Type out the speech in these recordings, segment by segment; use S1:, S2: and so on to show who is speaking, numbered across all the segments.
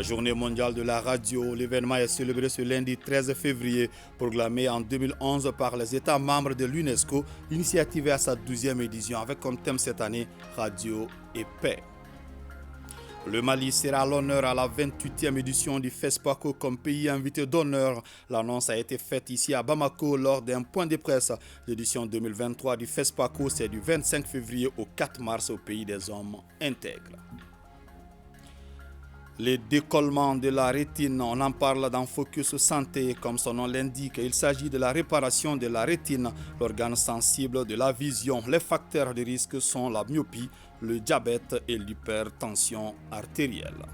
S1: Journée mondiale de la radio. L'événement est célébré ce lundi 13 février, proclamé en 2011 par les États membres de l'UNESCO, initiative à sa 12e édition avec comme thème cette année Radio et paix. Le Mali sera à l'honneur à la 28e édition du FESPACO comme pays invité d'honneur. L'annonce a été faite ici à Bamako lors d'un point de presse. L'édition 2023 du FESPACO, c'est du 25 février au 4 mars au pays des hommes intègres. Les décollements de la rétine, on en parle dans Focus Santé, comme son nom l'indique. Il s'agit de la réparation de la rétine, l'organe sensible de la vision. Les facteurs de risque sont la myopie, le diabète et l'hypertension artérielle.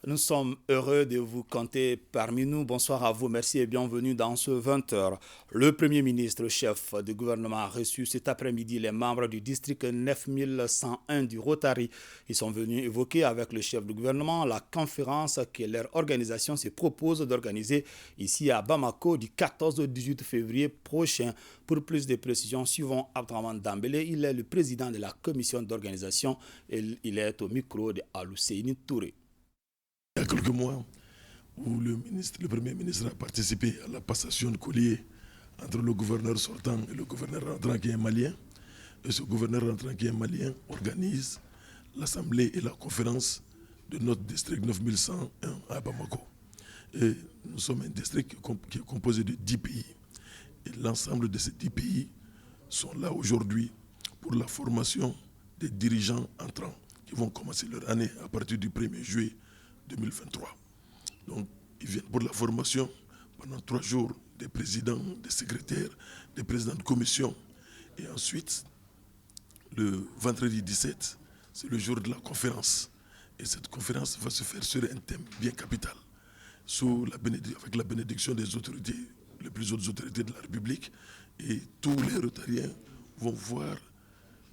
S1: Nous sommes heureux de vous compter parmi nous. Bonsoir à vous, merci et bienvenue dans ce 20h. Le Premier ministre, chef du gouvernement, a reçu cet après-midi les membres du district 9101 du Rotary. Ils sont venus évoquer avec le chef du gouvernement la conférence que leur organisation se propose d'organiser ici à Bamako du 14 au 18 février prochain. Pour plus de précisions, suivons Abdraman Dambélé. Il est le président de la commission d'organisation et il est au micro de Alouseini Touré.
S2: Il y a quelques mois où le Premier ministre a participé à la passation de collier entre le gouverneur sortant et le gouverneur rentrant qui est malien. Et ce gouverneur rentrant qui est malien organise l'assemblée et la conférence de notre district 9101 à Bamako. Et nous sommes un district qui est composé de 10 pays. Et l'ensemble de ces 10 pays sont là aujourd'hui pour la formation des dirigeants entrants qui vont commencer leur année à partir du 1er juillet 2023. Donc, ils viennent pour la formation pendant 3 jours des présidents, des secrétaires, des présidents de commission. Et ensuite, le vendredi 17, c'est le jour de la conférence. Et cette conférence va se faire sur un thème bien capital, avec la bénédiction des autorités, les plus hautes autorités de la République. Et tous les Rotariens vont voir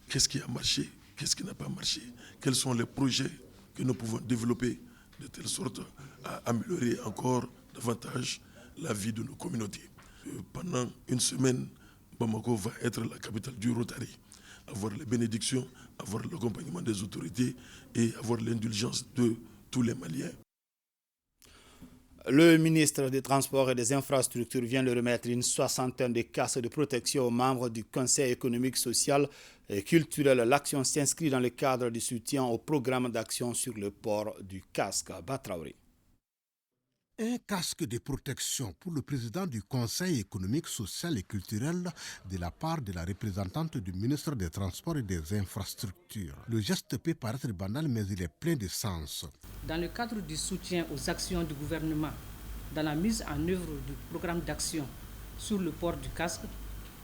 S2: qu'est-ce qui a marché, qu'est-ce qui n'a pas marché, quels sont les projets que nous pouvons développer de telle sorte à améliorer encore davantage la vie de nos communautés. Pendant une semaine, Bamako va être la capitale du Rotary, avoir les bénédictions, avoir l'accompagnement des autorités et avoir l'indulgence de tous les Maliens.
S1: Le ministre des Transports et des Infrastructures vient de remettre une soixantaine de casques de protection aux membres du Conseil économique, social et culturel. L'action s'inscrit dans le cadre du soutien au programme d'action sur le port du casque. Batraoré.
S3: Un casque de protection pour le président du Conseil économique, social et culturel de la part de la représentante du ministre des Transports et des Infrastructures. Le geste peut paraître banal, mais il est plein de sens.
S4: Dans le cadre du soutien aux actions du gouvernement, dans la mise en œuvre du programme d'action sur le port du casque,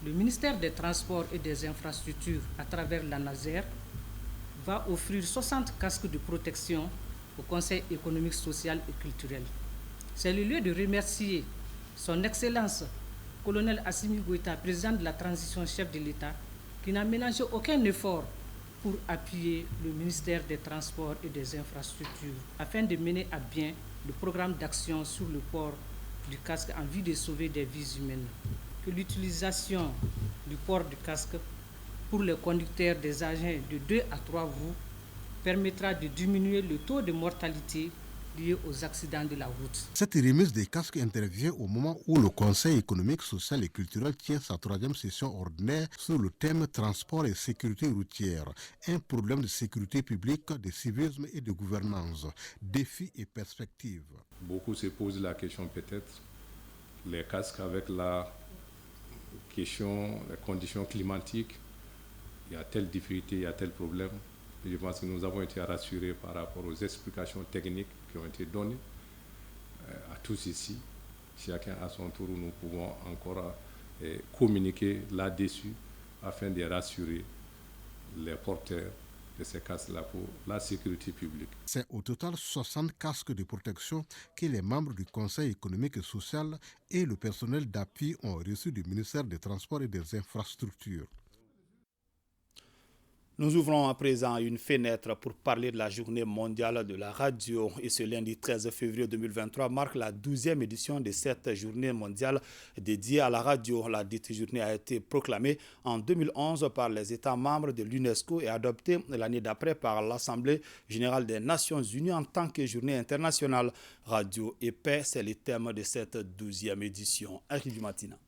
S4: le ministère des Transports et des Infrastructures, à travers la NASER, va offrir 60 casques de protection au Conseil économique, social et culturel. C'est le lieu de remercier son Excellence, colonel Assimi Goïta, président de la transition, chef de l'État, qui n'a ménagé aucun effort pour appuyer le ministère des Transports et des Infrastructures afin de mener à bien le programme d'action sur le port du casque en vue de sauver des vies humaines. Que l'utilisation du port du casque pour les conducteurs des engins de 2 à 3 roues permettra de diminuer le taux de mortalité liés aux accidents de la route.
S3: Cette remise des casques intervient au moment où le Conseil économique, social et culturel tient sa 3e session ordinaire sur le thème transport et sécurité routière, un problème de sécurité publique, de civisme et de gouvernance, défis et perspectives.
S5: Beaucoup se posent la question peut-être, les casques avec la question, les conditions climatiques, il y a telle difficulté, il y a tel problème. Je pense que nous avons été rassurés par rapport aux explications techniques qui ont été données à tous ici. Chacun à son tour, nous pouvons encore communiquer là-dessus afin de rassurer les porteurs de ces casques-là pour la sécurité publique.
S3: C'est au total 60 casques de protection que les membres du Conseil économique et social et le personnel d'appui ont reçu du ministère des Transports et des Infrastructures.
S1: Nous ouvrons à présent une fenêtre pour parler de la journée mondiale de la radio. Et ce lundi 13 février 2023 marque la 12e édition de cette journée mondiale dédiée à la radio. La dite journée a été proclamée en 2011 par les États membres de l'UNESCO et adoptée l'année d'après par l'Assemblée générale des Nations unies en tant que journée internationale. Radio et paix, c'est le thème de cette 12e édition. Henri Dumatina.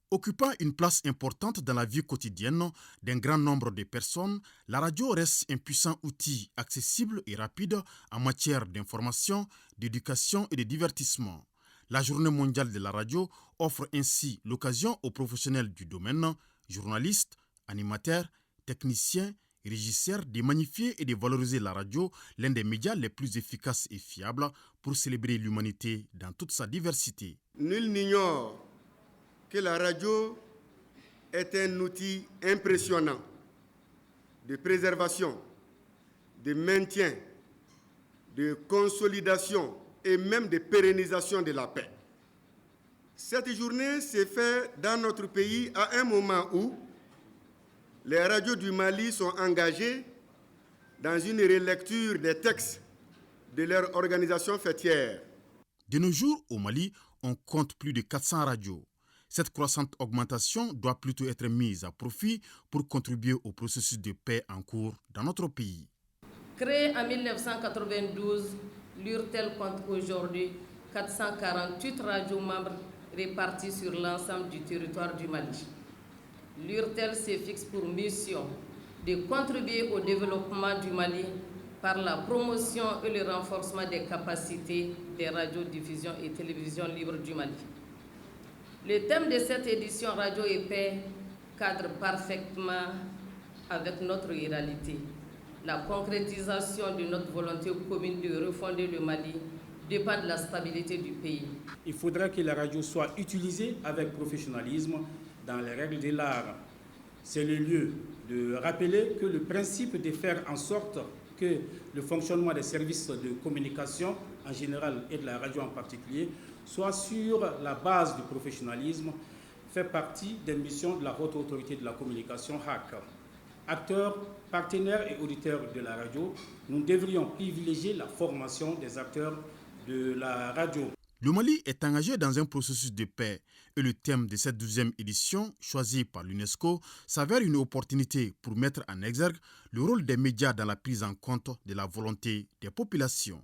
S6: Occupant une place importante dans la vie quotidienne d'un grand nombre de personnes, la radio reste un puissant outil accessible et rapide en matière d'information, d'éducation et de divertissement. La Journée mondiale de la radio offre ainsi l'occasion aux professionnels du domaine, journalistes, animateurs, techniciens, régisseurs, de magnifier et de valoriser la radio, l'un des médias les plus efficaces et fiables pour célébrer l'humanité dans toute sa diversité.
S7: Nul n'ignore que la radio est un outil impressionnant de préservation, de maintien, de consolidation et même de pérennisation de la paix. Cette journée s'est faite dans notre pays à un moment où les radios du Mali sont engagées dans une relecture des textes de leur organisation fêtière.
S6: De nos jours, au Mali, on compte plus de 400 radios. Cette croissante augmentation doit plutôt être mise à profit pour contribuer au processus de paix en cours dans notre pays.
S8: Créée en 1992, l'URTEL compte aujourd'hui 448 radios membres répartis sur l'ensemble du territoire du Mali. L'URTEL se fixe pour mission de contribuer au développement du Mali par la promotion et le renforcement des capacités des radiodiffusions et télévisions libres du Mali. Le thème de cette édition Radio et Paix cadre parfaitement avec notre réalité. La concrétisation de notre volonté commune de refonder le Mali dépend de la stabilité du pays.
S9: Il faudra que la radio soit utilisée avec professionnalisme dans les règles de l'art. C'est le lieu de rappeler que le principe de faire en sorte que le fonctionnement des services de communication en général et de la radio en particulier soit sur la base du professionnalisme fait partie des missions de la Haute Autorité de la Communication HAC. Acteurs, partenaires et auditeurs de la radio, nous devrions privilégier la formation des acteurs de la radio.
S6: Le Mali est engagé dans un processus de paix et le thème de cette 12e édition, choisi par l'UNESCO, s'avère une opportunité pour mettre en exergue le rôle des médias dans la prise en compte de la volonté des populations.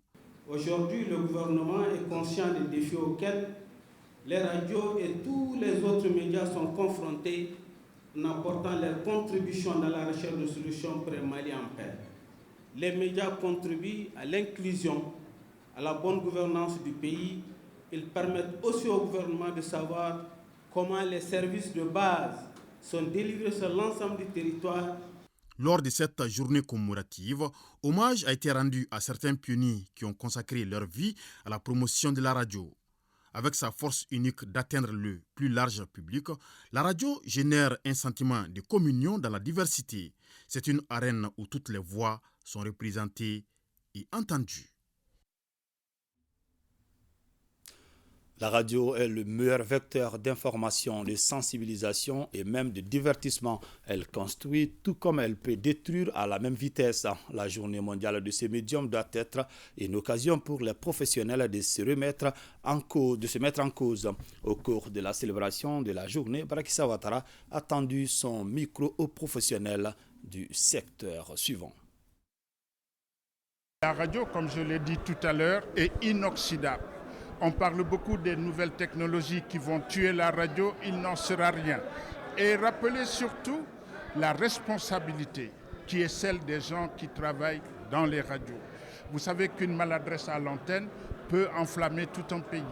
S9: Aujourd'hui, le gouvernement est conscient des défis auxquels les radios et tous les autres médias sont confrontés en apportant leur contribution dans la recherche de solutions pour un Mali en paix. Les médias contribuent à l'inclusion, à la bonne gouvernance du pays. Ils permettent aussi au gouvernement de savoir comment les services de base sont délivrés sur l'ensemble du territoire.
S6: Lors de cette journée commémorative, hommage a été rendu à certains pionniers qui ont consacré leur vie à la promotion de la radio. Avec sa force unique d'atteindre le plus large public, la radio génère un sentiment de communion dans la diversité. C'est une arène où toutes les voix sont représentées et entendues.
S1: La radio est le meilleur vecteur d'information, de sensibilisation et même de divertissement. Elle construit tout comme elle peut détruire à la même vitesse. La journée mondiale de ces médiums doit être une occasion pour les professionnels de se mettre en cause. Au cours de la célébration de la journée, Barakissa Ouattara a tendu son micro aux professionnels du secteur suivant.
S10: La radio, comme je l'ai dit tout à l'heure, est inoxydable. On parle beaucoup des nouvelles technologies qui vont tuer la radio, il n'en sera rien. Et rappelez surtout la responsabilité qui est celle des gens qui travaillent dans les radios. Vous savez qu'une maladresse à l'antenne peut enflammer tout un pays.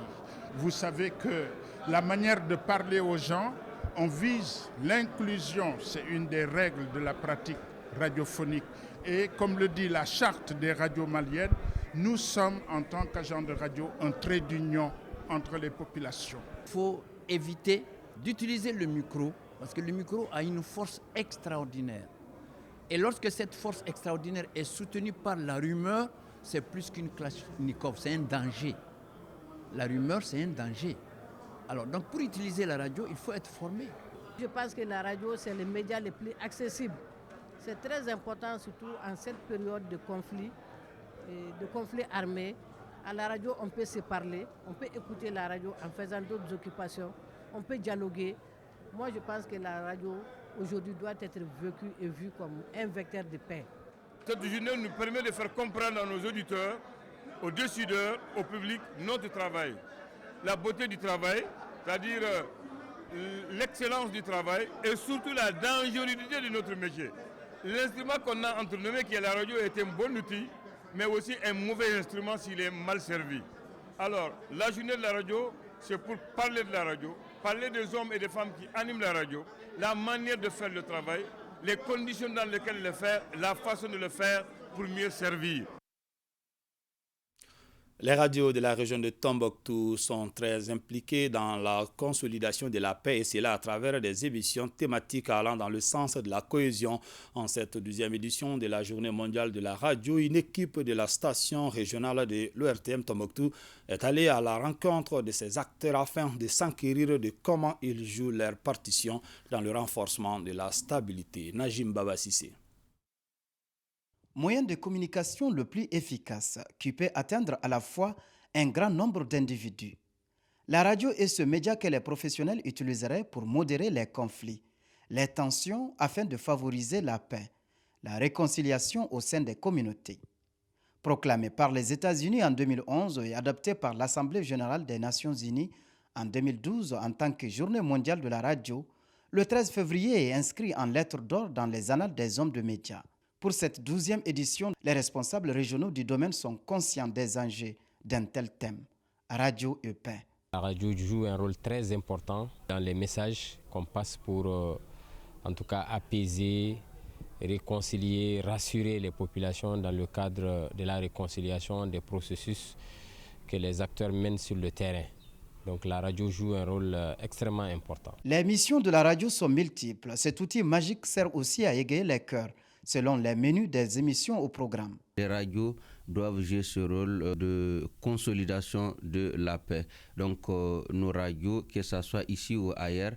S10: Vous savez que la manière de parler aux gens, on vise l'inclusion, c'est une des règles de la pratique radiophonique. Et comme le dit la charte des radios maliennes, nous sommes, en tant qu'agents de radio, un trait d'union entre les populations.
S11: Il faut éviter d'utiliser le micro, parce que le micro a une force extraordinaire. Et lorsque cette force extraordinaire est soutenue par la rumeur, c'est plus qu'une Kalachnikov, c'est un danger. La rumeur, c'est un danger. Alors, donc pour utiliser la radio, il faut être formé.
S12: Je pense que la radio, c'est le média le plus accessible. C'est très important, surtout en cette période de conflit armé. À la radio, on peut se parler, on peut écouter la radio en faisant d'autres occupations, on peut dialoguer. Moi, je pense que la radio, aujourd'hui, doit être vécue et vue comme un vecteur de paix.
S13: Cette journée nous permet de faire comprendre à nos auditeurs, aux décideurs, au public, notre travail. La beauté du travail, c'est-à-dire l'excellence du travail et surtout la dangerosité de notre métier. L'instrument qu'on a entre nous, qui est la radio, est un bon outil, mais aussi un mauvais instrument s'il est mal servi. Alors, la journée de la radio, c'est pour parler de la radio, parler des hommes et des femmes qui animent la radio, la manière de faire le travail, les conditions dans lesquelles le faire, la façon de le faire pour mieux servir.
S1: Les radios de la région de Tombouctou sont très impliquées dans la consolidation de la paix et cela à travers des émissions thématiques allant dans le sens de la cohésion. En cette 12e édition de la Journée mondiale de la radio, une équipe de la station régionale de l'ORTM Tombouctou est allée à la rencontre de ces acteurs afin de s'enquérir de comment ils jouent leur partition dans le renforcement de la stabilité. Najim Baba Sissé.
S14: Moyen de communication le plus efficace qui peut atteindre à la fois un grand nombre d'individus. La radio est ce média que les professionnels utiliseraient pour modérer les conflits, les tensions afin de favoriser la paix, la réconciliation au sein des communautés. Proclamé par les États-Unis en 2011 et adopté par l'Assemblée générale des Nations unies en 2012 en tant que Journée mondiale de la radio, le 13 février est inscrit en lettres d'or dans les annales des hommes de médias. Pour cette 12e édition, les responsables régionaux du domaine sont conscients des enjeux d'un tel thème, radio et paix.
S15: La radio joue un rôle très important dans les messages qu'on passe pour, en tout cas, apaiser, réconcilier, rassurer les populations dans le cadre de la réconciliation des processus que les acteurs mènent sur le terrain. Donc la radio joue un rôle extrêmement important.
S14: Les missions de la radio sont multiples. Cet outil magique sert aussi à égayer les cœurs, selon les menus des émissions au programme.
S16: Les radios doivent jouer ce rôle de consolidation de la paix. Donc nos radios, que ce soit ici ou ailleurs,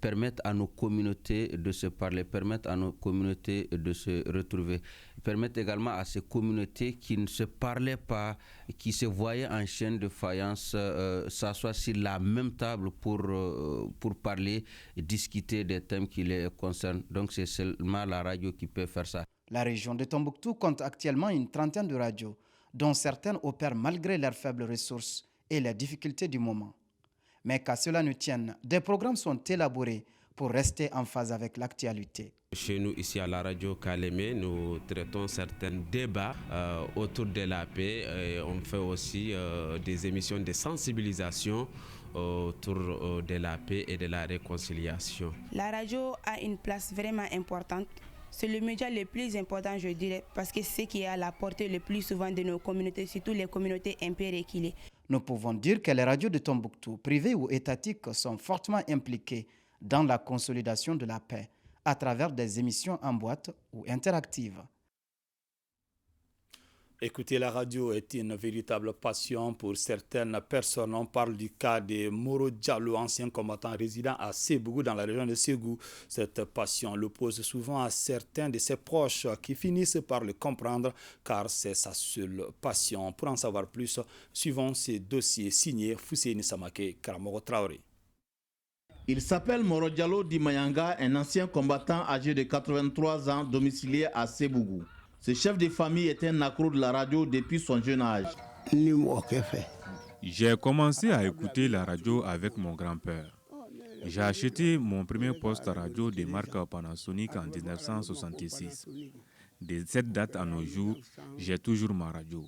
S16: permettent à nos communautés de se parler, permettent à nos communautés de se retrouver, permettent également à ces communautés qui ne se parlaient pas, qui se voyaient en chaîne de faïence, s'asseoir sur la même table pour parler, discuter des thèmes qui les concernent. Donc c'est seulement la radio qui peut faire ça.
S14: La région de Tombouctou compte actuellement une trentaine de radios, dont certaines opèrent malgré leurs faibles ressources et les difficultés du moment. Mais qu'à cela ne tienne, des programmes sont élaborés pour rester en phase avec l'actualité.
S17: Chez nous, ici à la radio Kalémé, nous traitons certains débats autour de la paix. Et on fait aussi des émissions de sensibilisation autour de la paix et de la réconciliation.
S18: La radio a une place vraiment importante. C'est le média le plus important, je dirais, parce que c'est ce qui est à la portée le plus souvent de nos communautés, surtout les communautés un peu reculées.
S14: Nous pouvons dire que les radios de Tombouctou, privées ou étatiques, sont fortement impliquées dans la consolidation de la paix à travers des émissions en boîte ou interactives.
S1: Écouter la radio est une véritable passion pour certaines personnes. On parle du cas de Moro Diallo, ancien combattant résident à Sébougou dans la région de Ségou. Cette passion l'oppose souvent à certains de ses proches qui finissent par le comprendre car c'est sa seule passion. Pour en savoir plus, suivons ces dossiers signés Fousséni Samake Karamoro Traoré.
S19: Il s'appelle Moro Diallo Di Mayanga, un ancien combattant âgé de 83 ans domicilié à Sébougou. Ce chef de famille est un accro de la radio depuis son jeune âge.
S20: J'ai commencé à écouter la radio avec mon grand-père. J'ai acheté mon premier poste radio de marque Panasonic en 1966. De cette date à nos jours, j'ai toujours ma radio.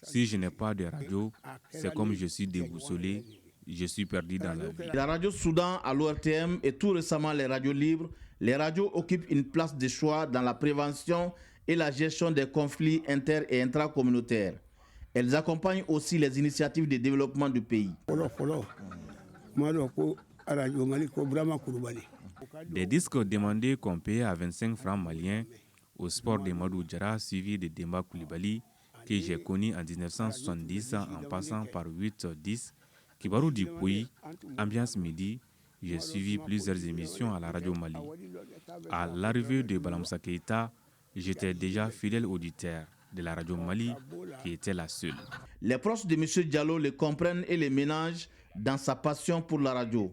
S20: Si je n'ai pas de radio, c'est comme je suis déboussolé, je suis perdu dans la vie.
S19: La radio Soudan à l'ORTM et tout récemment les radios libres, les radios occupent une place de choix dans la prévention et la gestion des conflits inter- et intracommunautaires. Elles accompagnent aussi les initiatives de développement du pays.
S20: Des disques demandés qu'on payait à 25 francs maliens au sport de Madou Djara suivi de Demba Koulibaly que j'ai connu en 1970 en passant par 8-10, Kibarou Dipouy, Ambiance Midi. J'ai suivi plusieurs émissions à la radio Mali. À l'arrivée de Balamoussa Keïta, J'étais déjà fidèle auditeur de la radio Mali, qui était la seule.
S19: Les proches de M. Diallo le comprennent et le ménagent dans sa passion pour la radio.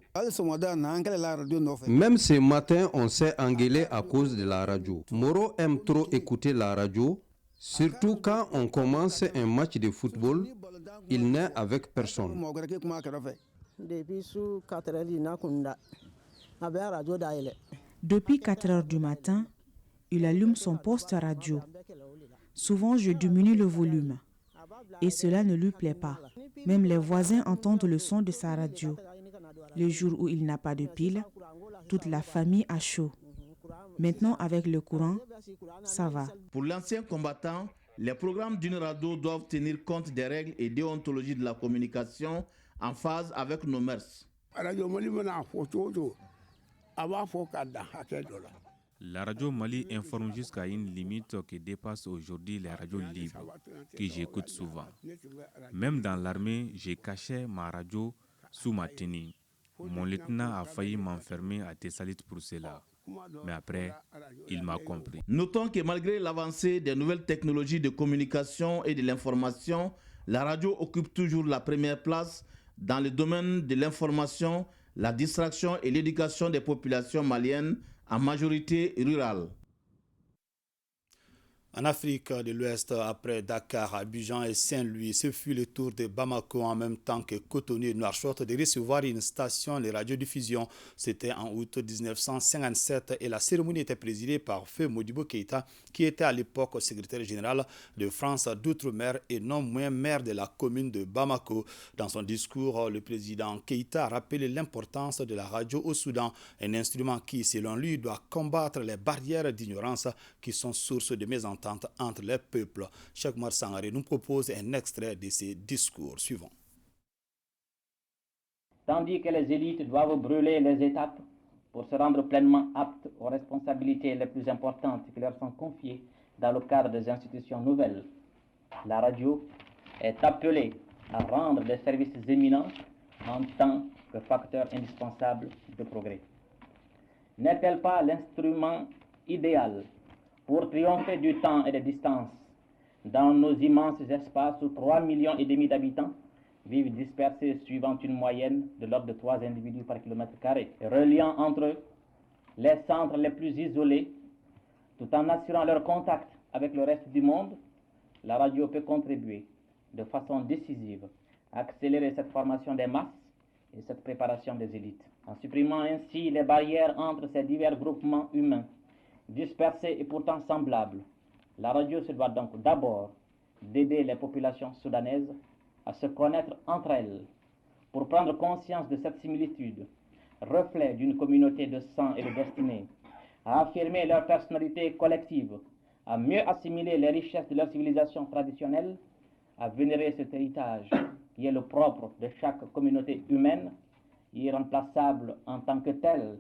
S21: Même ce matin, on s'est engueulé à cause de la radio. Moro aime trop écouter la radio, surtout quand on commence un match de football, il n'est avec personne.
S22: Depuis 4 heures du matin, il allume son poste radio. Souvent, je diminue le volume et cela ne lui plaît pas. Même les voisins entendent le son de sa radio. Le jour où il n'a pas de pile, toute la famille a chaud. Maintenant, avec le courant, ça va.
S19: Pour l'ancien combattant, les programmes d'une radio doivent tenir compte des règles et déontologie de la communication en phase avec nos mœurs.
S20: La radio Mali informe jusqu'à une limite qui dépasse aujourd'hui les radios libres, que j'écoute souvent. Même dans l'armée, j'ai caché ma radio sous ma tenue. Mon lieutenant a failli m'enfermer à Tessalit pour cela. Mais après, il m'a compris.
S19: Notons que malgré l'avancée des nouvelles technologies de communication et de l'information, la radio occupe toujours la première place dans le domaine de l'information, la distraction et l'éducation des populations maliennes, en majorité rurale.
S1: En Afrique de l'Ouest, après Dakar, Abidjan et Saint-Louis, ce fut le tour de Bamako en même temps que Cotonou et Nouakchott de recevoir une station de radiodiffusion. C'était en août 1957 et la cérémonie était présidée par Feu Modibo Keïta, qui était à l'époque secrétaire général de France d'Outre-mer et non moins maire de la commune de Bamako. Dans son discours, le président Keïta a rappelé l'importance de la radio au Soudan, un instrument qui, selon lui, doit combattre les barrières d'ignorance qui sont source de mésentente entre les peuples. Cheikh Oumar Sangaré nous propose un extrait de ses discours suivants.
S23: Tandis que les élites doivent brûler les étapes pour se rendre pleinement aptes aux responsabilités les plus importantes qui leur sont confiées dans le cadre des institutions nouvelles, la radio est appelée à rendre des services éminents en tant que facteur indispensable de progrès. N'est-elle pas l'instrument idéal pour triompher du temps et des distances dans nos immenses espaces où 3,5 millions d'habitants vivent dispersés suivant une moyenne de l'ordre de 3 individus par kilomètre carré, reliant entre eux les centres les plus isolés, tout en assurant leur contact avec le reste du monde? La radio peut contribuer de façon décisive à accélérer cette formation des masses et cette préparation des élites, en supprimant ainsi les barrières entre ces divers groupements humains dispersés et pourtant semblables. La radio se doit donc d'abord d'aider les populations soudanaises à se connaître entre elles pour prendre conscience de cette similitude, reflet d'une communauté de sang et de destinée, à affirmer leur personnalité collective, à mieux assimiler les richesses de leur civilisation traditionnelle, à vénérer cet héritage qui est le propre de chaque communauté humaine, irremplaçable en tant que telle,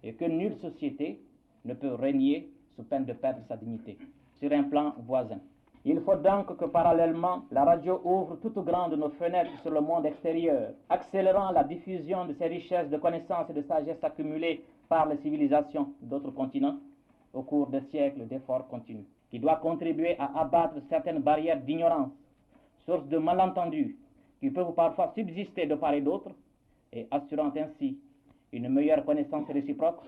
S23: et que nulle société ne peut régner sous peine de perdre sa dignité. Sur un plan voisin, il faut donc que parallèlement, la radio ouvre toutes grandes nos fenêtres sur le monde extérieur, accélérant la diffusion de ces richesses de connaissances et de sagesse accumulées par les civilisations d'autres continents au cours de siècles d'efforts continus, qui doit contribuer à abattre certaines barrières d'ignorance, source de malentendus qui peuvent parfois subsister de part et d'autre, et assurant ainsi une meilleure connaissance réciproque,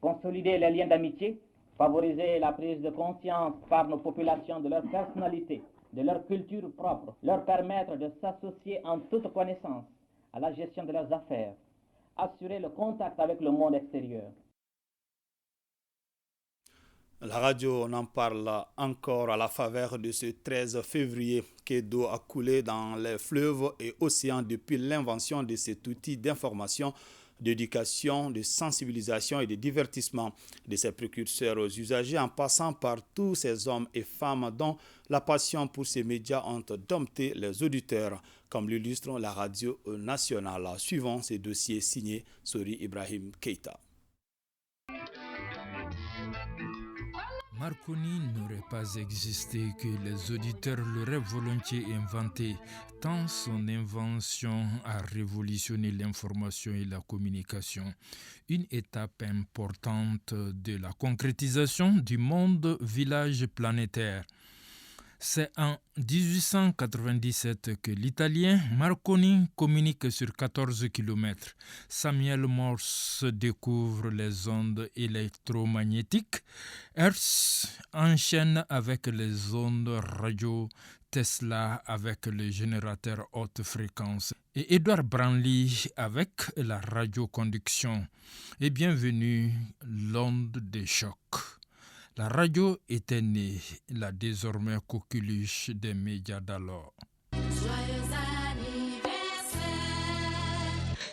S23: consolider les liens d'amitié, favoriser la prise de conscience par nos populations de leur personnalité, de leur culture propre, leur permettre de s'associer en toute connaissance à la gestion de leurs affaires, assurer le contact avec le monde extérieur.
S1: La radio, on en parle encore à la faveur de ce 13 février que d'eau a coulé dans les fleuves et océans depuis l'invention de cet outil d'information, d'éducation, de sensibilisation et de divertissement de ses précurseurs aux usagers en passant par tous ces hommes et femmes dont la passion pour ces médias ont dompté les auditeurs, comme l'illustre la radio nationale. Suivant ces dossiers signés Sori Ibrahim Keïta.
S2: Marconi n'aurait pas existé que les auditeurs l'auraient volontiers inventé, tant son invention a révolutionné l'information et la communication. Une étape importante de la concrétisation du monde village planétaire. C'est en 1897 que l'Italien Marconi communique sur 14 km. Samuel Morse découvre les ondes électromagnétiques. Hertz enchaîne avec les ondes radio. Tesla avec le générateur haute fréquence et Edward Branly avec la radioconduction. Et bienvenue l'onde des chocs. La radio était née, la désormais coqueluche des médias d'alors.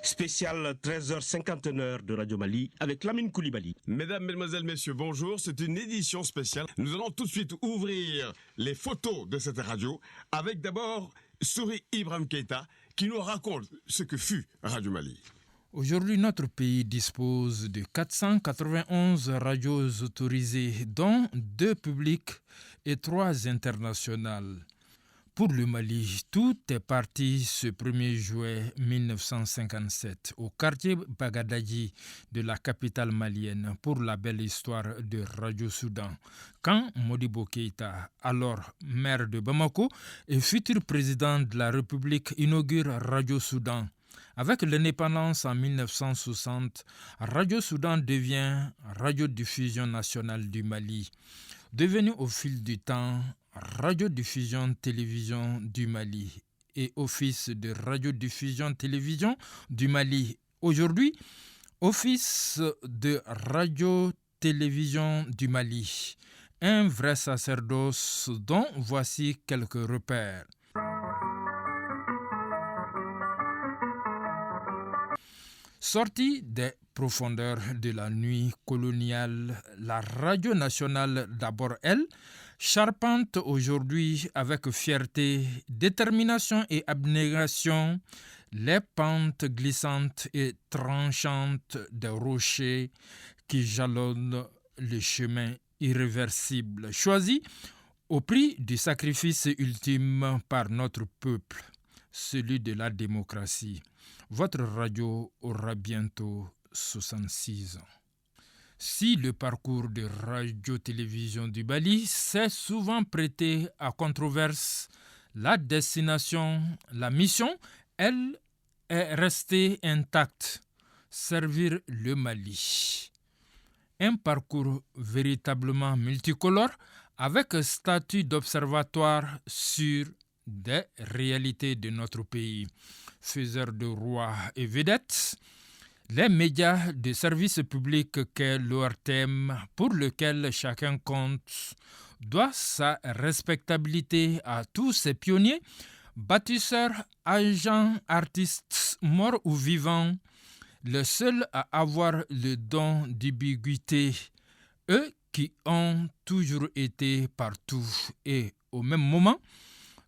S4: Spécial 13h51 de Radio Mali avec Lamine Koulibaly.
S5: Mesdames, Mesdemoiselles, Messieurs, bonjour. C'est une édition spéciale. Nous allons tout de suite ouvrir les photos de cette radio avec d'abord Souri Ibrahim Keïta qui nous raconte ce que fut Radio Mali.
S2: Aujourd'hui, notre pays dispose de 491 radios autorisées, dont 2 publiques et 3 internationales. Pour le Mali, tout est parti ce 1er juillet 1957 au quartier Bagadadi de la capitale malienne pour la belle histoire de Radio Soudan. Quand Modibo Keïta, alors maire de Bamako et futur président de la République, inaugure Radio Soudan. Avec l'indépendance en 1960, Radio Soudan devient Radiodiffusion nationale du Mali. Devenue au fil du temps Radiodiffusion Télévision du Mali et Office de Radiodiffusion Télévision du Mali. Aujourd'hui, Office de Radio-Télévision du Mali. Un vrai sacerdoce dont voici quelques repères. Sortie des profondeurs de la nuit coloniale, la radio nationale d'abord, elle, charpente aujourd'hui avec fierté, détermination et abnégation les pentes glissantes et tranchantes des rochers qui jalonnent le chemin irréversible, choisi au prix du sacrifice ultime par notre peuple, celui de la démocratie. Votre radio aura bientôt 66 ans. Si le parcours de Radio-Télévision du Mali s'est souvent prêté à controverse, la destination, la mission, elle, est restée intacte, servir le Mali. Un parcours véritablement multicolore avec un statut d'observatoire sur des réalités de notre pays. Faiseurs de rois et vedettes, les médias de service public qu'est l'ORTM, pour lequel chacun compte, doit sa respectabilité à tous ces pionniers, bâtisseurs, agents, artistes, morts ou vivants, les seuls à avoir le don d'ambiguïté, eux qui ont toujours été partout et au même moment,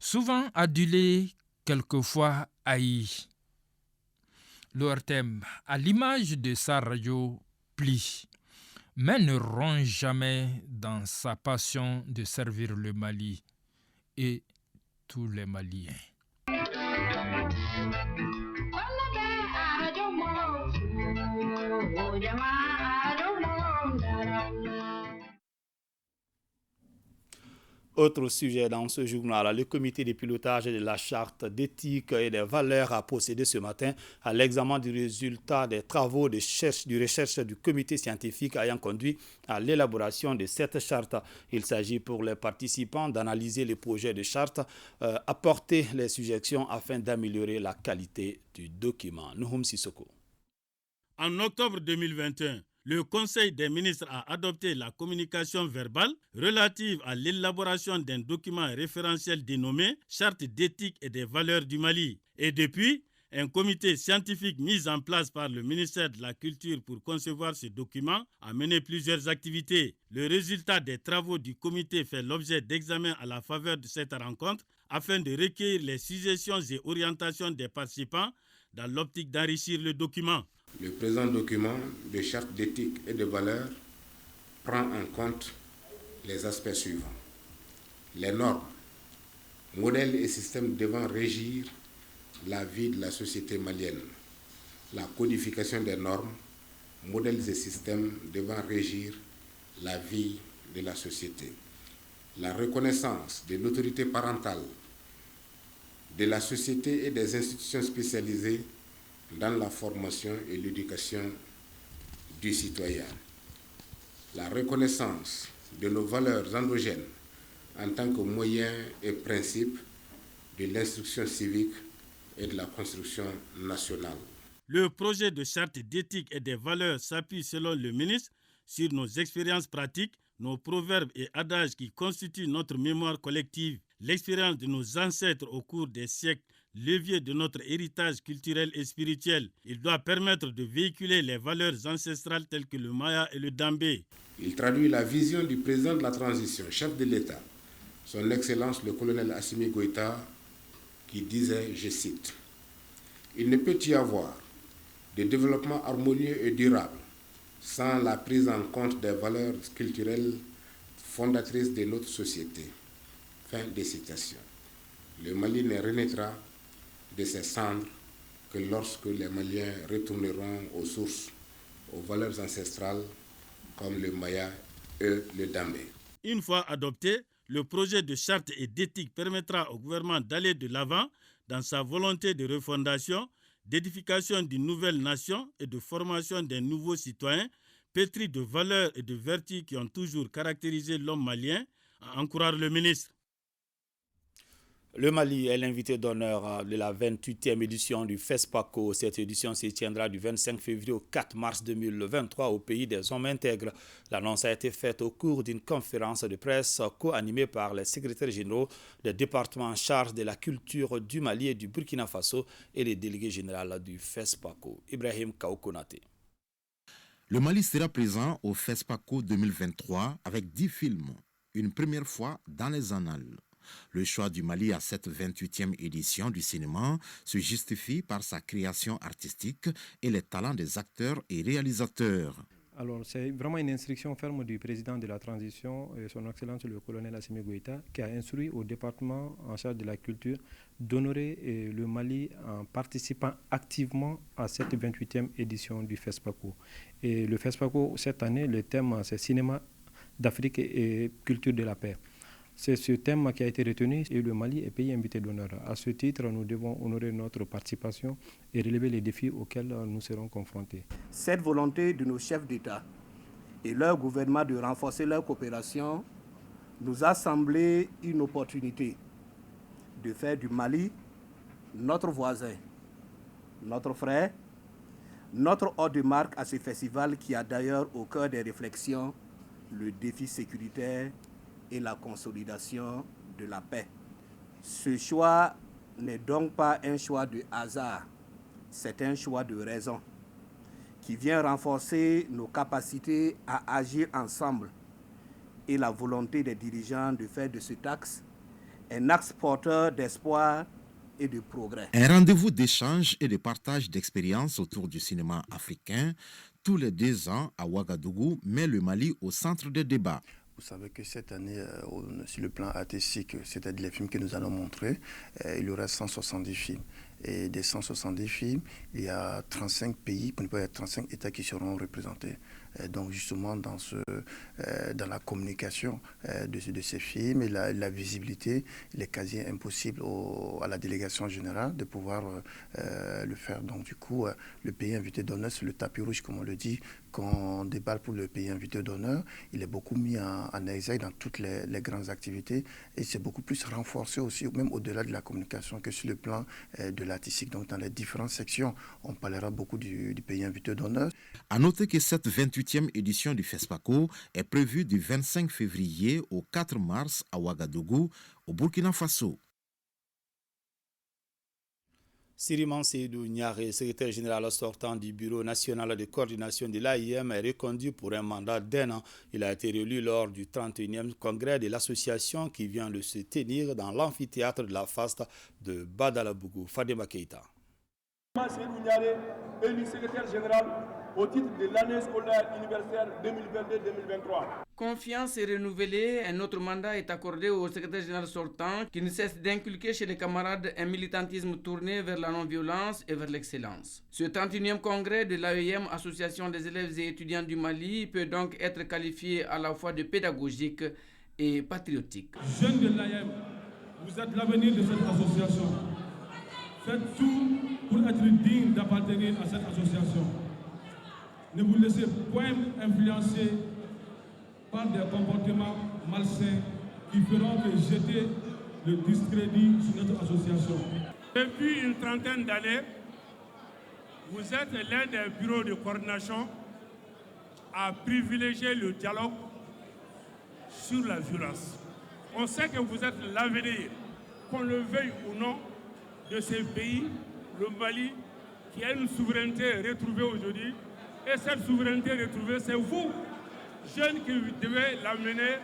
S2: souvent adulés, quelquefois haïs. L'ORTM, à l'image de sa radio, plie, mais ne ronge jamais dans sa passion de servir le Mali et tous les Maliens.
S1: Autre sujet dans ce journal, le comité de pilotage de la charte d'éthique et des valeurs a procédé ce matin à l'examen du résultat des travaux de recherche du comité scientifique ayant conduit à l'élaboration de cette charte. Il s'agit pour les participants d'analyser les projets de charte, apporter les suggestions afin d'améliorer la qualité du document. Nouhoum Sissoko.
S24: En octobre 2021, le Conseil des ministres a adopté la communication verbale relative à l'élaboration d'un document référentiel dénommé « Charte d'éthique et des valeurs du Mali ». Et depuis, un comité scientifique mis en place par le ministère de la Culture pour concevoir ce document a mené plusieurs activités. Le résultat des travaux du comité fait l'objet d'examen à la faveur de cette rencontre afin de recueillir les suggestions et orientations des participants dans l'optique d'enrichir le document.
S25: Le présent document de charte d'éthique et de valeurs prend en compte
S3: les aspects suivants. Les normes, modèles et systèmes devant régir la vie de la société malienne. La codification des normes, modèles et systèmes devant régir la vie de la société. La reconnaissance de l'autorité parentale, de la société et des institutions spécialisées dans la formation et l'éducation du citoyen. La reconnaissance de nos valeurs endogènes en tant que moyen et principe de l'instruction civique et de la construction nationale.
S24: Le projet de charte d'éthique et des valeurs s'appuie, selon le ministre, sur nos expériences pratiques, nos proverbes et adages qui constituent notre mémoire collective, l'expérience de nos ancêtres au cours des siècles, levier de notre héritage culturel et spirituel. Il doit permettre de véhiculer les valeurs ancestrales telles que le Maya et le Dambé.
S3: Il traduit la vision du président de la transition, chef de l'État, son Excellence le colonel Assimi Goïta, qui disait, je cite, « Il ne peut y avoir de développement harmonieux et durable sans la prise en compte des valeurs culturelles fondatrices de notre société. » Fin de citation. Le Mali ne renaîtra de ses cendres que lorsque les Maliens retourneront aux sources, aux valeurs ancestrales comme le Maya et le Dambé.
S24: Une fois adopté, le projet de charte et d'éthique permettra au gouvernement d'aller de l'avant dans sa volonté de refondation, d'édification d'une nouvelle nation et de formation des nouveaux citoyens, pétris de valeurs et de vertus qui ont toujours caractérisé l'homme malien, a encouragé le ministre.
S1: Le Mali est l'invité d'honneur de la 28e édition du FESPACO. Cette édition se tiendra du 25 février au 4 mars 2023 au pays des hommes intègres. L'annonce a été faite au cours d'une conférence de presse co-animée par les secrétaires généraux des départements en charge de la culture du Mali et du Burkina Faso et les délégués généraux du FESPACO. Ibrahim Kaoukonate.
S6: Le Mali sera présent au FESPACO 2023 avec 10 films, une première fois dans les annales. Le choix du Mali à cette 28e édition du cinéma se justifie par sa création artistique et les talents des acteurs et réalisateurs.
S7: Alors, c'est vraiment une instruction ferme du président de la transition, son Excellence le colonel Assimi Goïta, qui a instruit au département en charge de la culture d'honorer le Mali en participant activement à cette 28e édition du FESPACO. Et le FESPACO, cette année, le thème, c'est cinéma d'Afrique et culture de la paix. C'est ce thème qui a été retenu et le Mali est pays invité d'honneur. À ce titre, nous devons honorer notre participation et relever les défis auxquels nous serons confrontés.
S8: Cette volonté de nos chefs d'État et leur gouvernement de renforcer leur coopération nous a semblé une opportunité de faire du Mali notre voisin, notre frère, notre hôte de marque à ce festival qui a d'ailleurs au cœur des réflexions le défi sécuritaire et la consolidation de la paix. Ce choix n'est donc pas un choix de hasard, c'est un choix de raison qui vient renforcer nos capacités à agir ensemble et la volonté des dirigeants de faire de cet axe un axe porteur d'espoir et de progrès.
S6: Un rendez-vous d'échange et de partage d'expériences autour du cinéma africain tous les 2 ans à Ouagadougou met le Mali au centre des débats.
S9: Vous savez que cette année, sur le plan artistique, c'est-à-dire les films que nous allons montrer, il y aura 170 films. Et des 170 films, il y a 35 pays, pour ne pas dire 35 États qui seront représentés. Donc justement, dans la communication de ces films et la visibilité, il est quasi impossible à la délégation générale de pouvoir le faire. Donc du coup, le pays invité d'honneur, c'est le tapis rouge, comme on le dit, quand on déballe pour le pays invité d'honneur, il est beaucoup mis en exergue dans toutes les grandes activités et c'est beaucoup plus renforcé aussi, même au-delà de la communication, que sur le plan de l'artistique. Donc dans les différentes sections, on parlera beaucoup du pays invité d'honneur.
S6: À noter que cette 28e édition du FESPACO est prévue du 25 février au 4 mars à Ouagadougou, au Burkina Faso.
S1: Siriman Seydou Niaré, secrétaire général sortant du Bureau national de coordination de l'AIM, est reconduit pour un mandat d'1 an. Il a été réélu lors du 31e congrès de l'association qui vient de se tenir dans l'amphithéâtre de la Faste de Badalabougou. Fadema Keïta.
S25: Seydou Niaré, élu secrétaire général
S10: au titre de l'année scolaire universelle 2022-2023.
S11: Confiance est renouvelée, un autre mandat est accordé au secrétaire général sortant qui ne cesse d'inculquer chez les camarades un militantisme tourné vers la non-violence et vers l'excellence. Ce 31e congrès de l'AEM, Association des élèves et étudiants du Mali, peut donc être qualifié à la fois de pédagogique et patriotique.
S10: Jeunes de l'AEM, vous êtes l'avenir de cette association. Faites tout pour être digne d'appartenir à cette association. Ne vous laissez point influencer par des comportements malsains qui feront que jeter le discrédit sur notre association. Depuis une trentaine d'années, vous êtes l'un des bureaux de coordination à privilégier le dialogue sur la violence. On sait que vous êtes l'avenir, qu'on le veuille ou non, de ces pays, le Mali, qui a une souveraineté retrouvée aujourd'hui. Et cette souveraineté retrouvée, c'est vous, jeunes, qui devez l'amener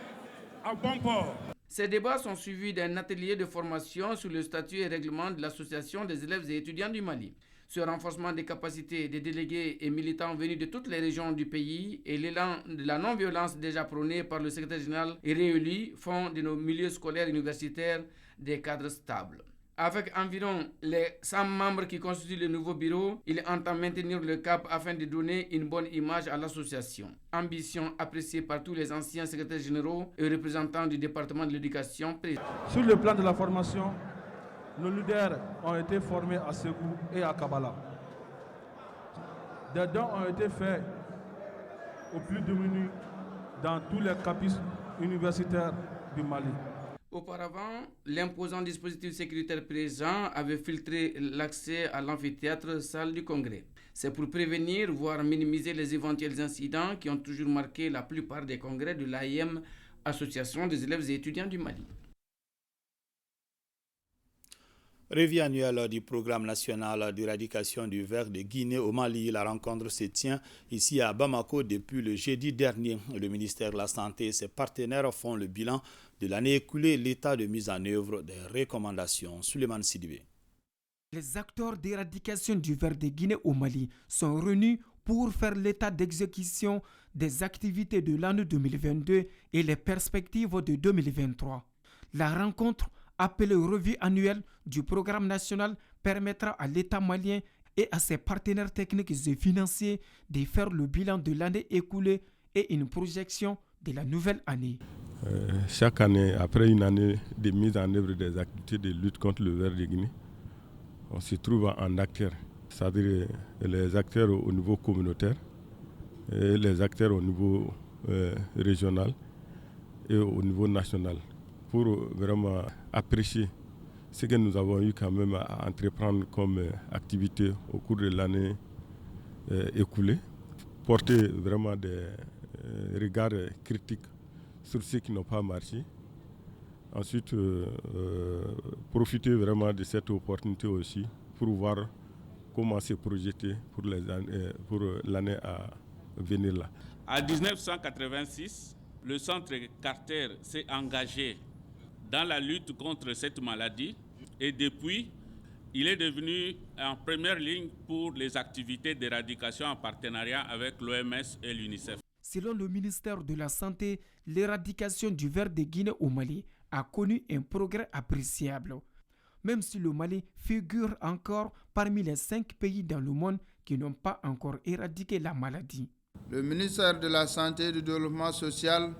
S10: à bon port.
S11: Ces débats sont suivis d'un atelier de formation sur le statut et règlement de l'Association des élèves et étudiants du Mali. Ce renforcement des capacités des délégués et militants venus de toutes les régions du pays et l'élan de la non-violence déjà prôné par le secrétaire général et réélu font de nos milieux scolaires et universitaires des cadres stables. Avec environ les 100 membres qui constituent le nouveau bureau, il entend maintenir le cap afin de donner une bonne image à l'association. Ambition appréciée par tous les anciens secrétaires généraux et représentants du département de l'éducation.
S10: Sur le plan de la formation, nos leaders ont été formés à Ségou et à Kabbalah. Des dons ont été faits aux plus démunis dans tous les campus universitaires du Mali.
S11: Auparavant, l'imposant dispositif sécuritaire présent avait filtré l'accès à l'amphithéâtre salle du Congrès. C'est pour prévenir, voire minimiser les éventuels incidents qui ont toujours marqué la plupart des congrès de l'AEM, Association des élèves et étudiants du Mali.
S1: Revue annuelle du programme national d'éradication du ver de Guinée au Mali. La rencontre se tient ici à Bamako depuis le jeudi dernier. Le ministère de la Santé et ses partenaires font le bilan de l'année écoulée et l'état de mise en œuvre des recommandations. Souleymane Sidibé.
S12: Les acteurs d'éradication du ver de Guinée au Mali sont réunis pour faire l'état d'exécution des activités de l'année 2022 et les perspectives de 2023. La rencontre appelée revue annuelle du programme national permettra à l'État malien et à ses partenaires techniques et financiers de faire le bilan de l'année écoulée et une projection de la nouvelle année.
S13: Chaque année, après une année de mise en œuvre des activités de lutte contre le ver de Guinée, on se trouve en acteurs, c'est-à-dire les acteurs au niveau communautaire, et les acteurs au niveau régional et au niveau national, pour vraiment apprécier ce que nous avons eu quand même à entreprendre comme activité au cours de l'année écoulée, porter vraiment des regards critiques sur ceux qui n'ont pas marché. Ensuite, profiter vraiment de cette opportunité aussi pour voir comment se projeter pour l'année à venir là.
S25: En 1986, le centre Carter s'est engagé dans la lutte contre cette maladie et depuis, il est devenu en première ligne pour les activités d'éradication en partenariat avec l'OMS et l'UNICEF.
S12: Selon le ministère de la Santé, l'éradication du ver de Guinée au Mali a connu un progrès appréciable, même si le Mali figure encore parmi les 5 pays dans le monde qui n'ont pas encore éradiqué la maladie.
S26: Le ministère de la Santé et du Développement social,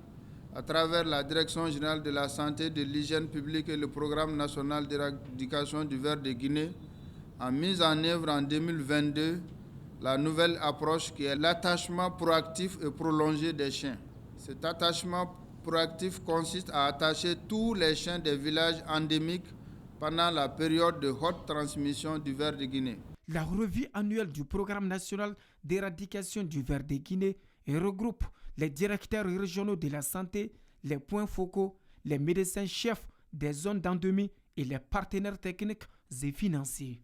S26: à travers la Direction générale de la santé, de l'hygiène publique et le Programme national d'éradication du ver de Guinée, a mis en œuvre en 2022 la nouvelle approche qui est l'attachement proactif et prolongé des chiens. Cet attachement proactif consiste à attacher tous les chiens des villages endémiques pendant la période de haute transmission du ver de Guinée.
S12: La revue annuelle du Programme national d'éradication du ver de Guinée regroupe les directeurs régionaux de la santé, les points focaux, les médecins-chefs des zones d'endémie et les partenaires techniques et financiers.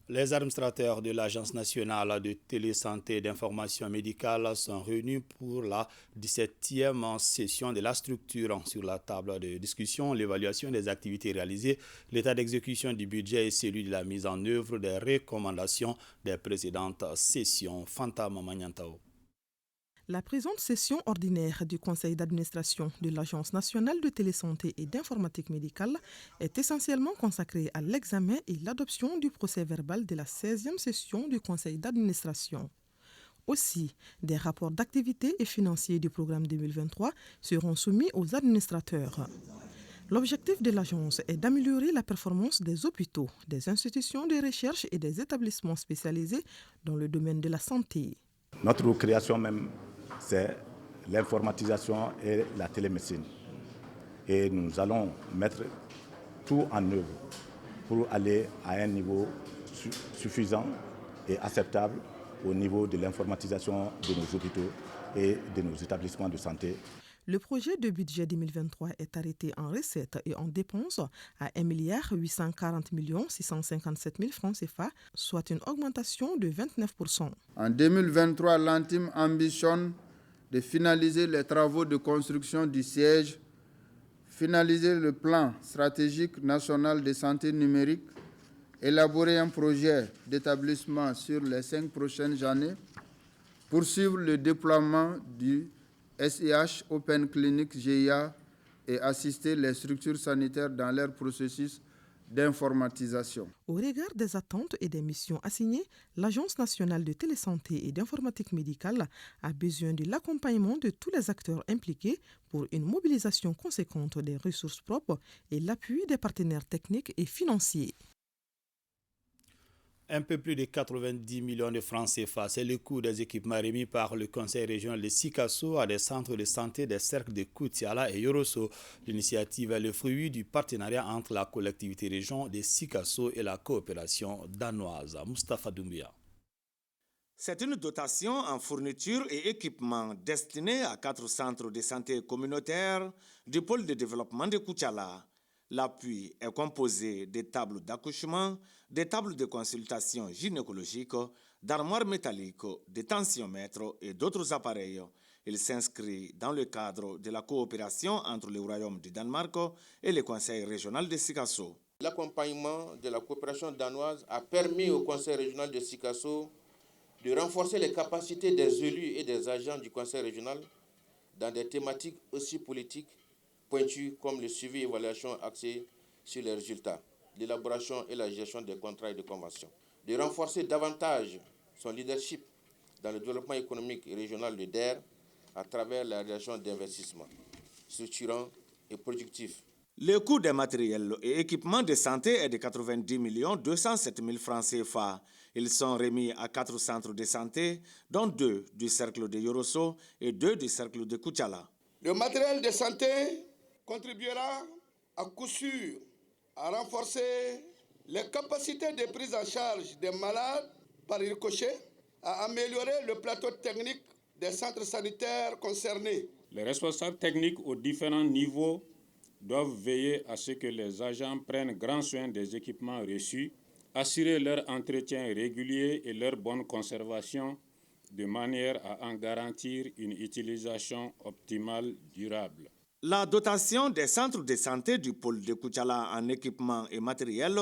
S1: Les administrateurs de l'Agence nationale de télésanté et d'information médicale sont réunis pour la 17e session de la structure. Sur la table de discussion, l'évaluation des activités réalisées, l'état d'exécution du budget et celui de la mise en œuvre des recommandations des précédentes sessions. Fanta Mamanyantao.
S14: La présente session ordinaire du Conseil d'administration de l'Agence nationale de télésanté et d'informatique médicale est essentiellement consacrée à l'examen et l'adoption du procès-verbal de la 16e session du Conseil d'administration. Aussi, des rapports d'activité et financiers du programme 2023 seront soumis aux administrateurs. L'objectif de l'agence est d'améliorer la performance des hôpitaux, des institutions de recherche et des établissements spécialisés dans le domaine de la santé.
S15: Notre création même, c'est l'informatisation et la télémédecine. Et nous allons mettre tout en œuvre pour aller à un niveau suffisant et acceptable au niveau de l'informatisation de nos hôpitaux et de nos établissements de santé.
S14: Le projet de budget 2023 est arrêté en recettes et en dépenses à 1 840 657 000 francs CFA, soit une augmentation de 29%.
S26: En 2023, l'ANTIM ambitionne de finaliser les travaux de construction du siège, finaliser le plan stratégique national de santé numérique, élaborer un projet d'établissement sur les 5 prochaines années, poursuivre le déploiement du SIH Open Clinic GIA et assister les structures sanitaires dans leur processus d'informatisation.
S14: Au regard des attentes et des missions assignées, l'Agence nationale de télésanté et d'informatique médicale a besoin de l'accompagnement de tous les acteurs impliqués pour une mobilisation conséquente des ressources propres et l'appui des partenaires techniques et financiers.
S1: Un peu plus de 90 millions de francs CFA, c'est le coût des équipements remis par le Conseil régional de Sikasso à des centres de santé des cercles de Koutiala et Yorosso. L'initiative est le fruit du partenariat entre la collectivité région de Sikasso et la coopération danoise. Moustapha Doumbia.
S16: C'est une dotation en fourniture et équipements destinée à 4 centres de santé communautaires du pôle de développement de Koutiala. L'appui est composé des tables d'accouchement, des tables de consultation gynécologique, d'armoires métalliques, de tensiomètres et d'autres appareils. Il s'inscrit dans le cadre de la coopération entre le Royaume du Danemark et le Conseil régional de Sikasso.
S17: L'accompagnement de la coopération danoise a permis au Conseil régional de Sikasso de renforcer les capacités des élus et des agents du Conseil régional dans des thématiques aussi politiques pointues comme le suivi et évaluation axée sur les résultats, l'élaboration et la gestion des contrats et des conventions, de renforcer davantage son leadership dans le développement économique et régional de DER à travers la réalisation d'investissements structurants et productifs.
S16: Le coût des matériels et équipements de santé est de 90 207 000 francs CFA. Ils sont remis à 4 centres de santé, dont 2 du cercle de Yorosso et 2 du cercle de Koutiala.
S17: Le matériel de santé contribuera à coup sûr à renforcer les capacités de prise en charge des malades par ricochet, à améliorer le plateau technique des centres sanitaires concernés.
S18: Les responsables techniques aux différents niveaux doivent veiller à ce que les agents prennent grand soin des équipements reçus, assurer leur entretien régulier et leur bonne conservation de manière à en garantir une utilisation optimale durable.
S16: La dotation des centres de santé du pôle de Koutiala en équipement et matériel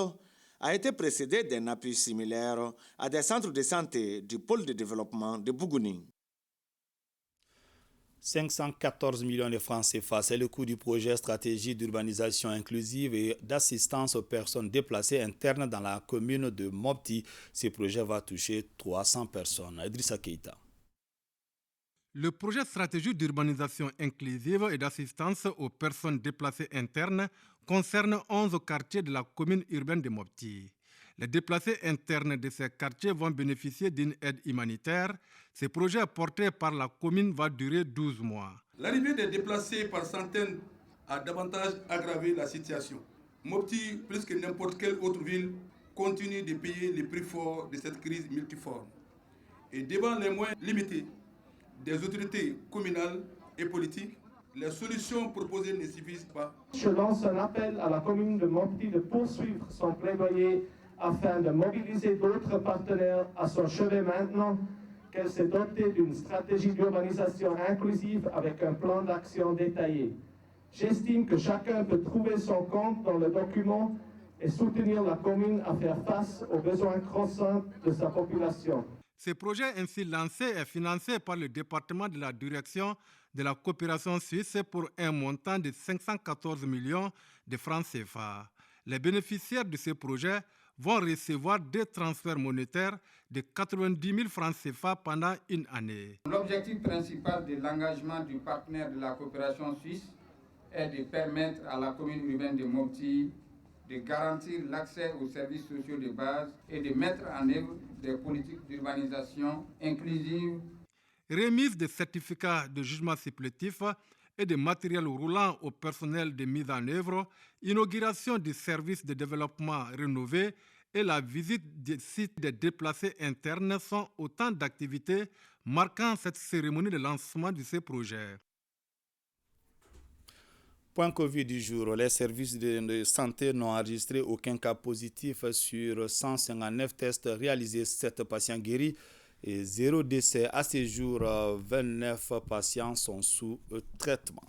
S16: a été précédée d'un appui similaire à des centres de santé du pôle de développement de Bougouni.
S1: 514 millions de francs CFA, c'est le coût du projet stratégie d'urbanisation inclusive et d'assistance aux personnes déplacées internes dans la commune de Mopti. Ce projet va toucher 300 personnes. Idrissa Keita.
S6: Le projet stratégique d'urbanisation inclusive et d'assistance aux personnes déplacées internes concerne 11 quartiers de la commune urbaine de Mopti. Les déplacés internes de ces quartiers vont bénéficier d'une aide humanitaire. Ce projet porté par la commune va durer 12 mois.
S10: L'arrivée des déplacés par centaines a davantage aggravé la situation. Mopti, plus que n'importe quelle autre ville, continue de payer les prix forts de cette crise multiforme. Et devant les moyens limités des autorités communales et politiques, les solutions proposées ne suffisent pas.
S21: Je lance un appel à la commune de Mopti de poursuivre son plaidoyer
S4: afin de mobiliser d'autres partenaires à son chevet maintenant qu'elle s'est dotée d'une stratégie d'urbanisation inclusive avec un plan d'action détaillé. J'estime que chacun peut trouver son compte dans le document et soutenir la commune à faire face aux besoins croissants de sa population.
S19: Ce projet ainsi lancé est financé par le département de la direction de la coopération suisse pour un montant de 514 millions de francs CFA. Les bénéficiaires de ce projet vont recevoir des transferts monétaires de 90 000 francs CFA pendant une année.
S26: L'objectif principal de l'engagement du partenaire de la coopération suisse est de permettre à la commune urbaine de Mopti de garantir l'accès aux services sociaux de base et de mettre en œuvre des politiques d'urbanisation inclusive.
S19: Remise de certificats de jugement supplétif et de matériel roulant au personnel de mise en œuvre, inauguration des services de développement rénovés et la visite des sites des déplacés internes sont autant d'activités marquant cette cérémonie de lancement de ces projets.
S1: Point Covid du jour, les services de santé n'ont enregistré aucun cas positif sur 159 tests réalisés, 7 patients guéris et 0 décès. À ce jour, 29 patients sont sous traitement.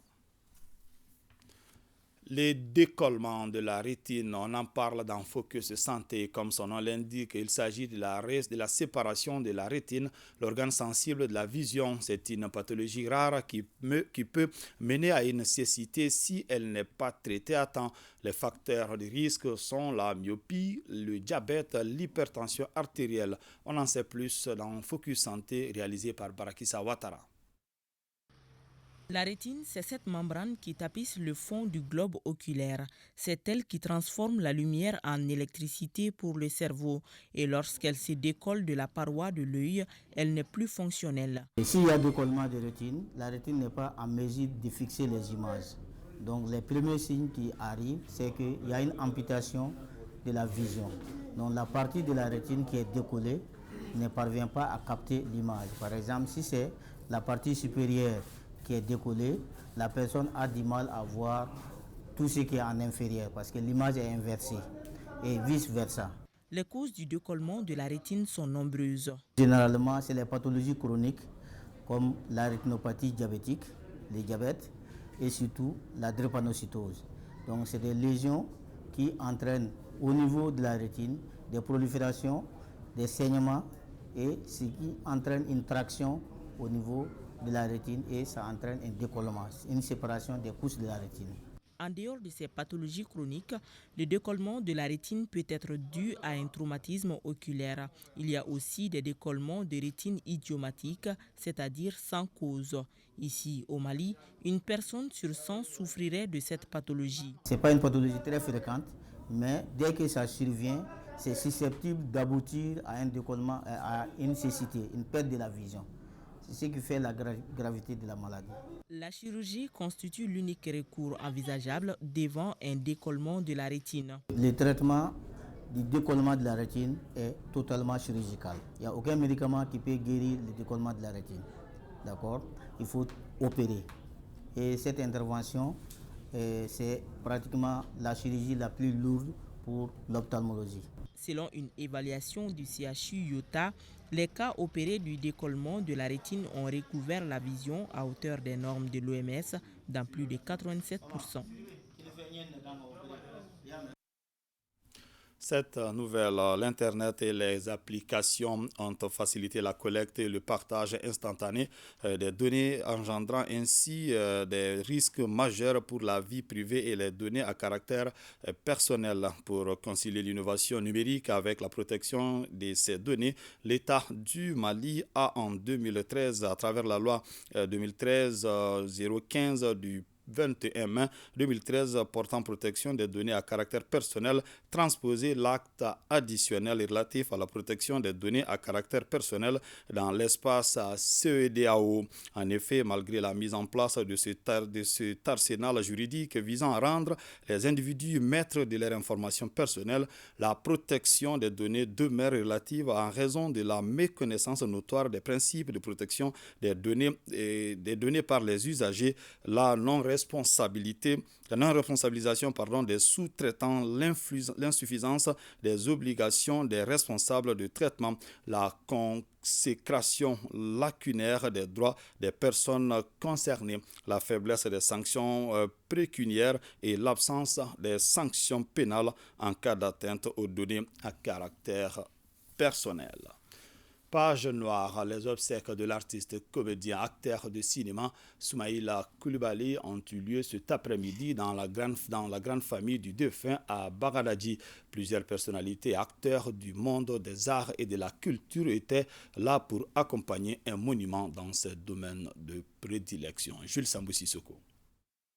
S1: Les décollements de la rétine, on en parle dans Focus Santé. Comme son nom l'indique, il s'agit de la séparation de la rétine, l'organe sensible de la vision. C'est une pathologie rare qui peut mener à une cécité si elle n'est pas traitée à temps. Les facteurs de risque sont la myopie, le diabète, l'hypertension artérielle. On en sait plus dans Focus Santé réalisé par Barakissa Ouattara.
S20: La rétine, c'est cette membrane qui tapisse le fond du globe oculaire. C'est elle qui transforme la lumière en électricité pour le cerveau. Et lorsqu'elle se décolle de la paroi de l'œil, elle n'est plus fonctionnelle.
S21: Et s'il y a décollement de rétine, la rétine n'est pas en mesure de fixer les images. Donc les premiers signes qui arrivent, c'est qu'il y a une amputation de la vision. Donc la partie de la rétine qui est décollée ne parvient pas à capter l'image. Par exemple, si c'est la partie supérieure qui est décollée, la personne a du mal à voir tout ce qui est en inférieur parce que l'image est inversée et vice-versa.
S20: Les causes du décollement de la rétine sont nombreuses.
S21: Généralement, c'est les pathologies chroniques comme la rétinopathie diabétique, le diabète et surtout la drépanocytose. Donc, c'est des lésions qui entraînent au niveau de la rétine des proliférations, des saignements et ce qui entraîne une traction au niveau de la rétine et ça entraîne un décollement, une séparation des couches de la rétine.
S20: En dehors de ces pathologies chroniques, le décollement de la rétine peut être dû à un traumatisme oculaire. Il y a aussi des décollements de rétine idiomatiques, c'est-à-dire sans cause. Ici, au Mali, une personne sur 100 souffrirait de cette pathologie.
S21: Ce n'est pas une pathologie très fréquente, mais dès que ça survient, c'est susceptible d'aboutir à un décollement, à une cécité, une perte de la vision. C'est ce qui fait la gravité de la maladie.
S20: La chirurgie constitue l'unique recours envisageable devant un décollement de la rétine.
S21: Le traitement du décollement de la rétine est totalement chirurgical. Il n'y a aucun médicament qui peut guérir le décollement de la rétine. D'accord ? Il faut opérer. Et cette intervention, c'est pratiquement la chirurgie la plus lourde pour l'ophtalmologie.
S20: Selon une évaluation du CHU Yota, les cas opérés du décollement de la rétine ont recouvert la vision à hauteur des normes de l'OMS dans plus de 87%.
S1: Cette nouvelle, l'Internet et les applications ont facilité la collecte et le partage instantané des données, engendrant ainsi des risques majeurs pour la vie privée et les données à caractère personnel. Pour concilier l'innovation numérique avec la protection de ces données, l'État du Mali a en 2013, à travers la loi 2013-015 du 21 mai 2013 portant protection des données à caractère personnel, transposé l'acte additionnel relatif à la protection des données à caractère personnel dans l'espace CEDEAO. En effet, malgré la mise en place de cet arsenal juridique visant à rendre les individus maîtres de leurs informations personnelles, la protection des données demeure relative en raison de la méconnaissance notoire des principes de protection des données par les usagers, la non non-responsabilisation des sous-traitants, l'insuffisance des obligations des responsables de traitement, la consécration lacunaire des droits des personnes concernées, la faiblesse des sanctions pécuniaires et l'absence des sanctions pénales en cas d'atteinte aux données à caractère personnel. Page noire, les obsèques de l'artiste, comédien, acteur de cinéma Soumaïla Coulibaly ont eu lieu cet après-midi dans la grande famille du défunt à Bagdadi. Plusieurs personnalités et acteurs du monde des arts et de la culture étaient là pour accompagner un monument dans ce domaine de prédilection. Jules Sambou-Sissoko.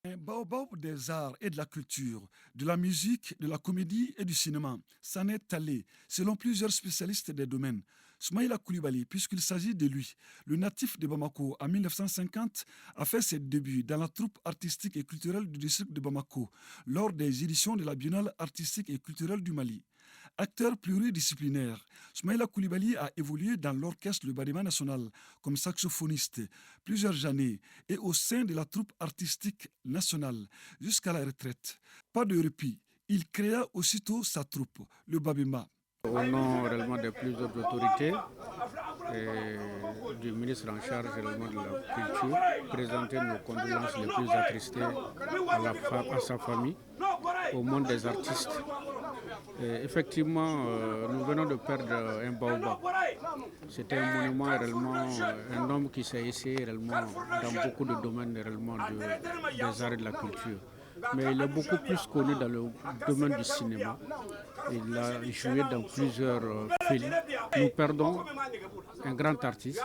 S2: Un baobab des arts et de la culture, de la musique, de la comédie et du cinéma. S'en est allé, selon plusieurs spécialistes des domaines. Soumaïla Coulibaly, puisqu'il s'agit de lui, le natif de Bamako, en 1950, a fait ses débuts dans la troupe artistique et culturelle du district de Bamako, lors des éditions de la Biennale artistique et culturelle du Mali. Acteur pluridisciplinaire, Soumaïla Coulibaly a évolué dans l'orchestre Le Bâtiment National comme saxophoniste plusieurs années et au sein de la troupe artistique nationale jusqu'à la retraite. Pas de répit, il créa aussitôt sa troupe, le Babima.
S3: Au nom réellement des plusieurs autorités et du ministre en charge réellement de la culture, présenter nos condoléances les plus attristées à sa famille, au monde des artistes. Et effectivement, nous venons de perdre un baobab. C'était un monument réellement, un homme qui s'est essayé réellement dans beaucoup de domaines réellement des arts et de la culture. Mais il est beaucoup plus connu dans le domaine du cinéma. Il a joué dans plusieurs films. Nous perdons un grand artiste,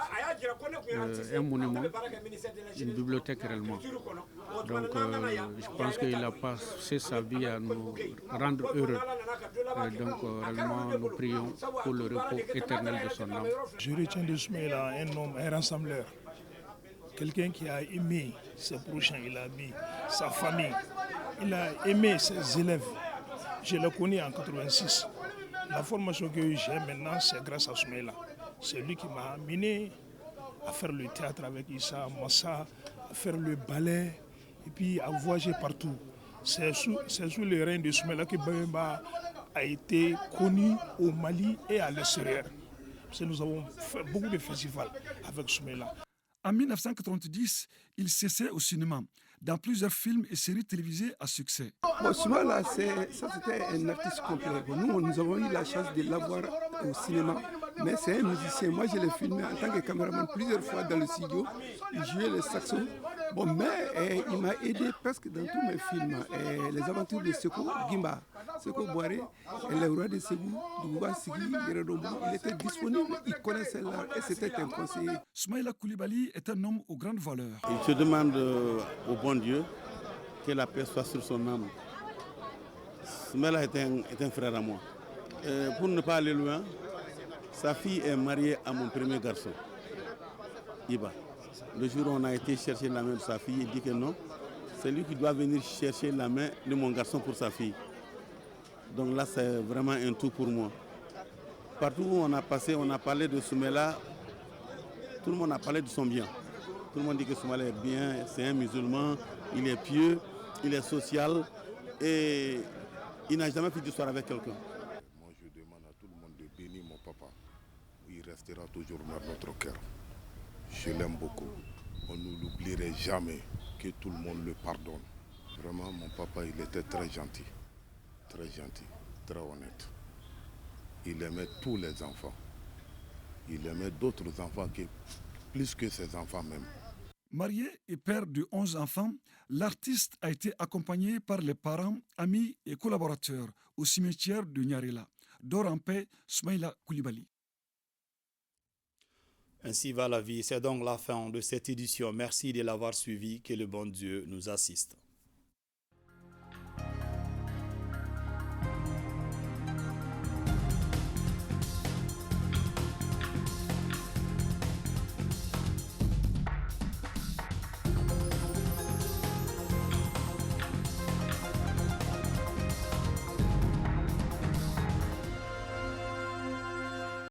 S3: un monument, une bibliothèque réellement. Donc je pense qu'il a passé sa vie à nous rendre heureux. Et donc réellement nous prions pour le repos éternel de son âme.
S5: Je retiens de Soumaïla un homme, un rassembleur. Quelqu'un qui a aimé ses prochains, il a aimé sa famille, il a aimé ses élèves. Je l'ai connu en 1986. La formation que j'ai maintenant, c'est grâce à Soumaïla. C'est lui qui m'a amené à faire le théâtre avec Issa, Massa, à faire le ballet et puis à voyager partout. C'est sous le règne de Soumaïla que Babemba a été connu au Mali et à l'extérieur. Parce que nous avons fait beaucoup de festivals avec Soumaïla.
S2: En 1990, il cessait au cinéma, dans plusieurs films et séries télévisées à succès.
S22: Soumaïla, c'était un artiste complet. Nous avons eu la chance de l'avoir au cinéma, mais c'est un musicien. Moi, je l'ai filmé en tant que caméraman plusieurs fois dans le studio. Il jouait le saxo. Mais il m'a aidé presque dans tous mes films. Les aventures de Seko Gimba, Seko Boire, et le roi de Ségou, Douba Sigui, il était disponible, il connaissait l'art et c'était un conseiller.
S2: Soumaïla Coulibaly est un homme aux grandes valeurs.
S23: Il se demande au bon Dieu que la paix soit sur son âme. Soumaïla est un frère à moi. Pour ne pas aller loin, sa fille est mariée à mon premier garçon, Iba. Le jour où on a été chercher la main de sa fille, il dit que non, c'est lui qui doit venir chercher la main de mon garçon pour sa fille. Donc là, c'est vraiment un tout pour moi. Partout où on a passé, on a parlé de Soumaïla, tout le monde a parlé de son bien. Tout le monde dit que Soumaïla est bien, c'est un musulman, il est pieux, il est social et il n'a jamais fait d'histoire avec quelqu'un.
S24: Moi, je demande à tout le monde de bénir mon papa. Il restera toujours dans notre cœur. Je l'aime beaucoup. On ne l'oublierait jamais, que tout le monde le pardonne. Vraiment, mon papa, il était très gentil, très honnête. Il aimait tous les enfants. Il aimait d'autres enfants plus que ses enfants même.
S2: Marié et père de 11 enfants, l'artiste a été accompagné par les parents, amis et collaborateurs au cimetière de Nyarela. Dort en paix, Soumaïla Coulibaly.
S1: Ainsi va la vie. C'est donc la fin de cette édition. Merci de l'avoir suivi. Que le bon Dieu nous assiste.